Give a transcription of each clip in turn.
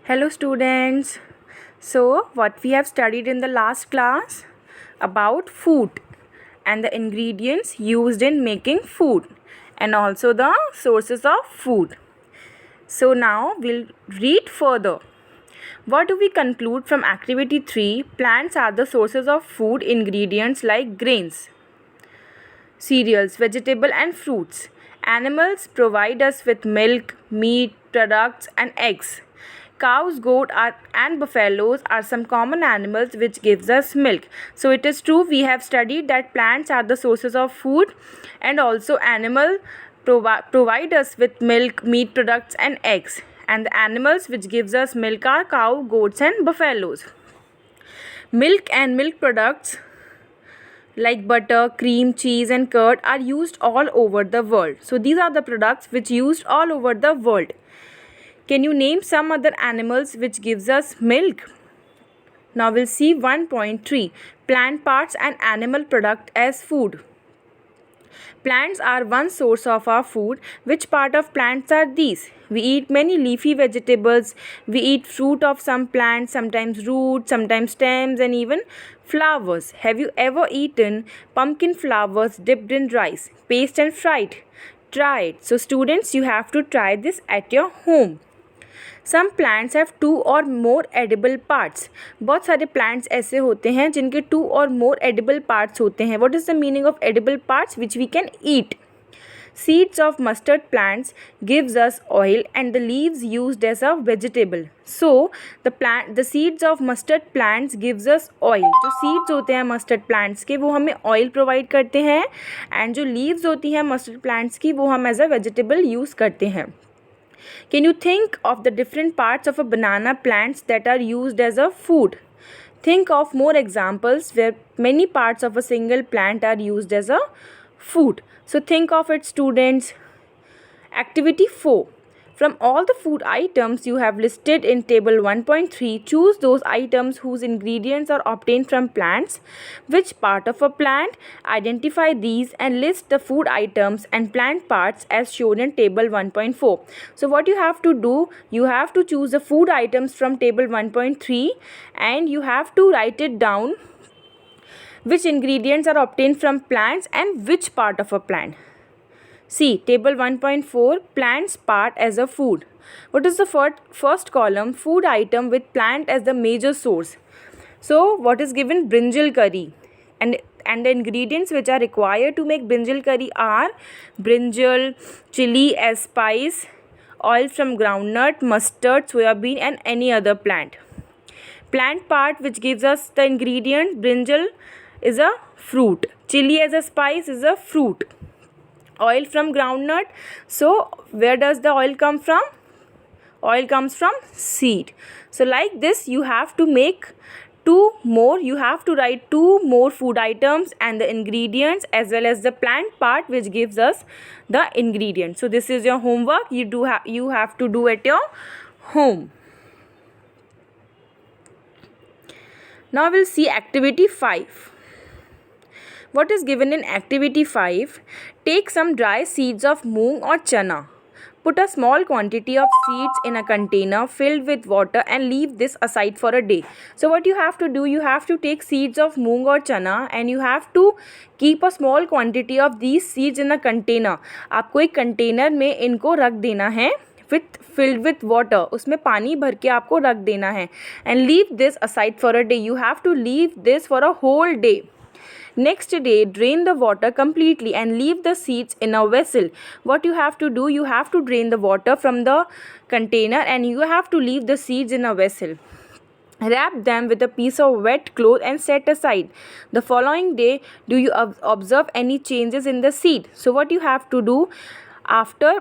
Hello students. So what we have studied in the last class about food and the ingredients used in making food and also the sources of food. So now we'll read further. What do we conclude from activity 3? Plants are the sources of food ingredients like grains, cereals, vegetable and fruits. Animals provide us with milk, meat, products and eggs. Cows, and buffaloes are some common animals which gives us milk. So it is true, we have studied that plants are the sources of food and also animal provide us with milk, meat products and eggs. And the animals which gives us milk are cow, goats and buffaloes. Milk and milk products like butter, cream, cheese and curd are used all over the world. So these are the products which used all over the world. Can you name some other animals which gives us milk? Now we'll see 1.3 plant parts and animal product as food. Plants are one source of our food. Which part of plants are these? We eat many leafy vegetables. We eat fruit of some plants, sometimes roots, sometimes stems and even flowers. Have you ever eaten pumpkin flowers dipped in rice, paste and fried? Try it. So students, you have to try this at your home. Some plants have 2 or more edible parts. बहुत सारे plants ऐसे होते हैं जिनके 2 or more edible parts होते हैं. What is the meaning of edible parts which we can eat? Seeds of mustard plants gives us oil and the leaves used as a vegetable. So the seeds of mustard plants gives us oil. जो seeds होते हैं mustard plants के वो हमें oil provide करते हैं and जो leaves होती हैं mustard plants की वो हम as a vegetable use करते हैं. Can you think of the different parts of a banana plants that are used as a food? Think of more examples where many parts of a single plant are used as a food. So think of it, students. Activity 4. From all the food items you have listed in table 1.3, choose those items whose ingredients are obtained from plants. Which part of a plant? Identify these and list the food items and plant parts as shown in table 1.4. So what you have to do, you have to choose the food items from table 1.3 and you have to write it down which ingredients are obtained from plants and which part of a plant. See, table 1.4, plants part as a food. What is the first column? Food item with plant as the major source. So, what is given? Brinjal curry. And the ingredients which are required to make brinjal curry are brinjal, chili as spice, oil from groundnut, mustard, soya bean and any other plant. Plant part which gives us the ingredient, brinjal is a fruit. Chili as a spice is a fruit. Oil from groundnut. So where does the oil come from? Oil comes from seed. So like this you have to make you have to write 2 more food items and the ingredients as well as the plant part which gives us the ingredients. So this is your homework you have to do at your home. Now we'll see activity 5. What is given in activity 5? Take some dry seeds of moong or chana. Put a small quantity of seeds in a container filled with water and leave this aside for a day. So what you have to do, you have to take seeds of moong or chana and you have to keep a small quantity of these seeds in a container. आपको एक container में इनको रख देना है filled with water. उसमें पानी भर के आपको रख देना है and leave this aside for a day. You have to leave this for a whole day. Next day, drain the water completely and leave the seeds in a vessel. What you have to do, you have to drain the water from the container and you have to leave the seeds in a vessel. Wrap them with a piece of wet cloth and set aside. The following day, do you observe any changes in the seed? So what you have to do, after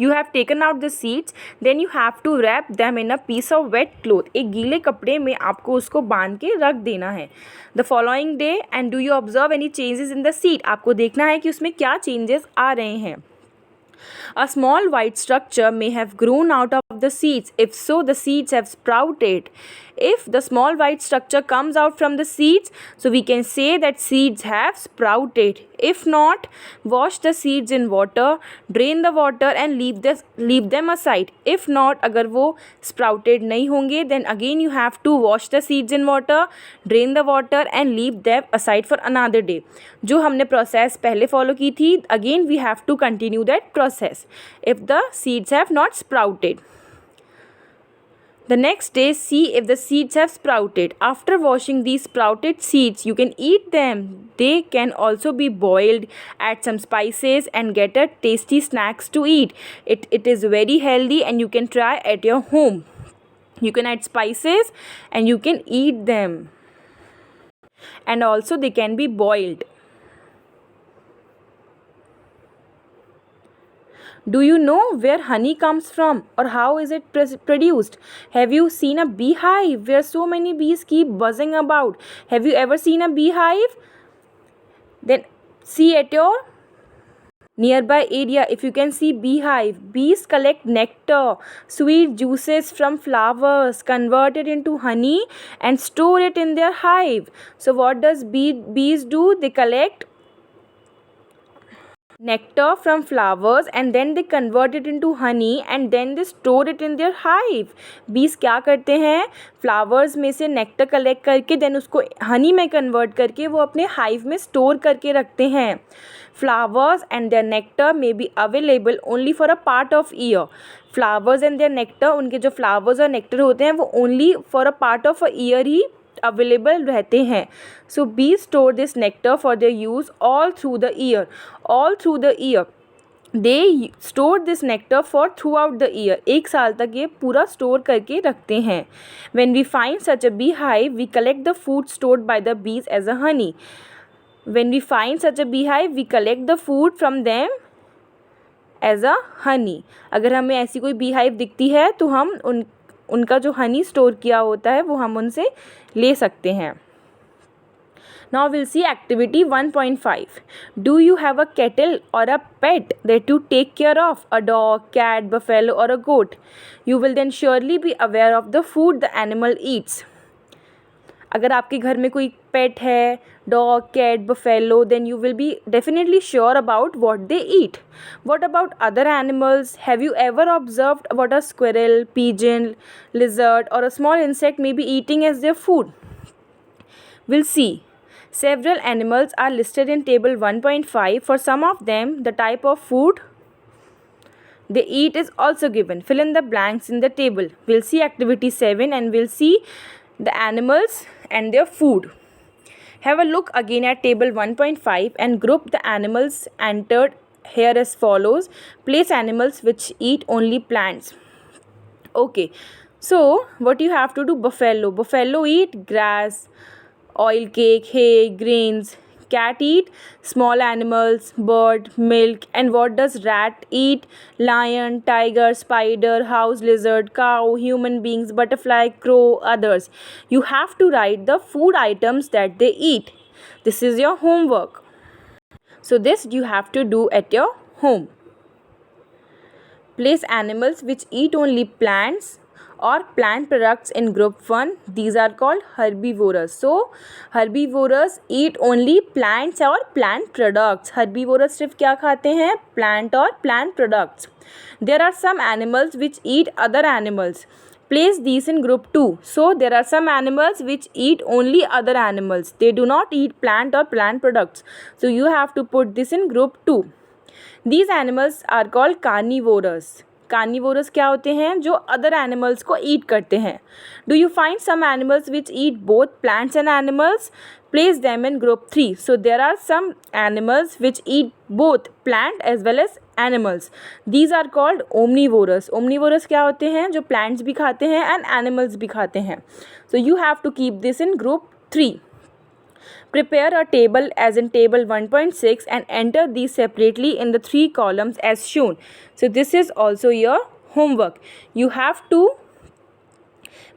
you have taken out the seeds, then you have to wrap them in a piece of wet cloth. एक गीले कपड़े में आपको उसको बांध के रख देना है. The following day, and do you observe any changes in the seed? आपको देखना है कि उसमें क्या changes आ रहे हैं. A small white structure may have grown out of the seeds. If so, the seeds have sprouted. If the small white structure comes out from the seeds, so we can say that seeds have sprouted. If not, wash the seeds in water, drain the water and leave them aside. If not, अगर वो sprouted नहीं होंगे, then again you have to wash the seeds in water, drain the water and leave them aside for another day. जो हमने process पहले follow की थी, again we have to continue that process if the seeds have not sprouted. The next day, see if the seeds have sprouted. After washing these sprouted seeds, you can eat them. They can also be boiled, add some spices and get a tasty snacks to eat. It is very healthy and you can try at your home. You can add spices and you can eat them. And also they can be boiled. Do you know where honey comes from or how is it produced? Have you seen a beehive where so many bees keep buzzing about? Have you ever seen a beehive? Then see at your nearby area if you can see beehive. Bees collect nectar, sweet juices from flowers, convert it into honey and store it in their hive. So what does bees do? They collect nectar from flowers and then they convert it into honey and then they store it in their hive. Bees क्या करते हैं, flowers में से nectar collect करके then उसको honey में convert करके वो अपने hive में store करके रखते हैं. Flowers and their nectar may be available only for a part of year. Flowers and their nectar, उनके जो flowers और nectar होते हैं वो only for a part of a year ही अवेलेबल रहते हैं. So bee store this nectar for their use all through the year. They store this nectar for throughout the year. एक साल तक ये पूरा स्टोर करके रखते हैं. When we find such a beehive we collect the food stored by the bees as a honey. When we find such a beehive we collect the food from them as a Honey. अगर हमें ऐसी कोई bee hive दिखती है तो हम उनका जो हनी स्टोर किया होता है वो हम उनसे ले सकते हैं. Now we'll see activity 1.5. Do you have a kettle or a pet that you take care of? A dog, cat, buffalo or a goat? You will then surely be aware of the food the animal eats. अगर आपके घर में कोई pet है, dog, cat, buffalo, then you will be definitely sure about what they eat. What about other animals? Have you ever observed what a squirrel, pigeon, lizard or a small insect may be eating as their food? We'll see. Several animals are listed in table 1.5. For some of them, the type of food they eat is also given. Fill in the blanks in the table. We'll see activity 7 and we'll see the animals and their food. Have a look again at table 1.5 and group the animals entered here as follows. Place animals which eat only plants. Okay, so what you have to do, buffalo eat grass, oil cake, hay, grains. Cat eat small animals, bird, milk. And what does rat eat? Lion, tiger, spider, house lizard, cow, human beings, butterfly, crow, others. You have to write the food items that they eat. This is your homework. So this you have to do at your home. Place animals which eat only plants or plant products in group 1. These are called herbivores. So herbivores eat only plants or plant products. Herbivores सिर्फ क्या खाते हैं? Plant और plant products. There are some animals which eat other animals. Place these in group 2. So there are some animals which eat only other animals. They do not eat plant or plant products. So you have to put this in group 2. These animals are called carnivores. Carnivorous क्या होते हैं? जो other animals को eat करते हैं. Do you find some animals which eat both plants and animals? Place them in group 3. So there are some animals which eat both plant as well as animals. These are called omnivorous. Omnivorous क्या होते हैं? जो plants भी खाते हैं and animals भी खाते हैं. So you have to keep this in group 3. Prepare a table as in table 1.6 and enter these separately in the 3 columns as shown. So this is also your homework. You have to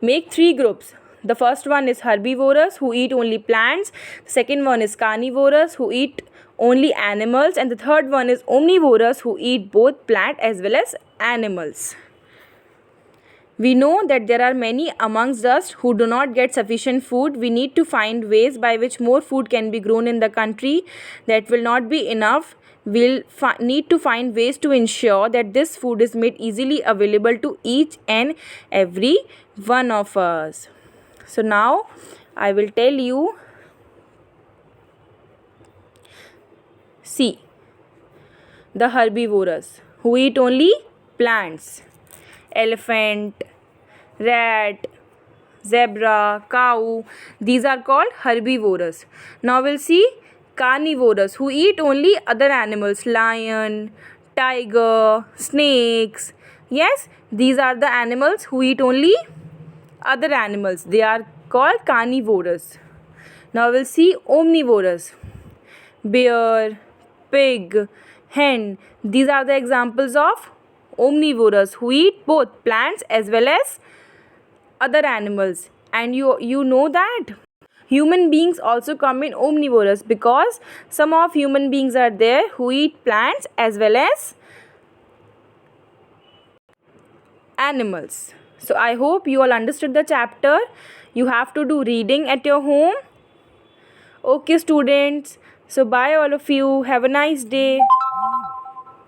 make 3 groups. The first one is herbivores who eat only plants. The second one is carnivores who eat only animals. And the third one is omnivores who eat both plant as well as animals. We know that there are many amongst us who do not get sufficient food. We need to find ways by which more food can be grown in the country. That will not be enough. We'll need to find ways to ensure that this food is made easily available to each and every one of us. So now I will tell you. See, the herbivores who eat only plants. Elephant, rat, zebra, cow, these are called herbivores. Now we'll see carnivores who eat only other animals, lion, tiger, snakes. Yes, these are the animals who eat only other animals. They are called carnivores. Now we'll see omnivores, bear, pig, hen. These are the examples of omnivores who eat both plants as well as other animals. And you know that human beings also come in omnivores, because some of human beings are there who eat plants as well as animals. So I hope you all understood the chapter. You have to do reading at your home. Okay students, so bye all of you, have a nice day.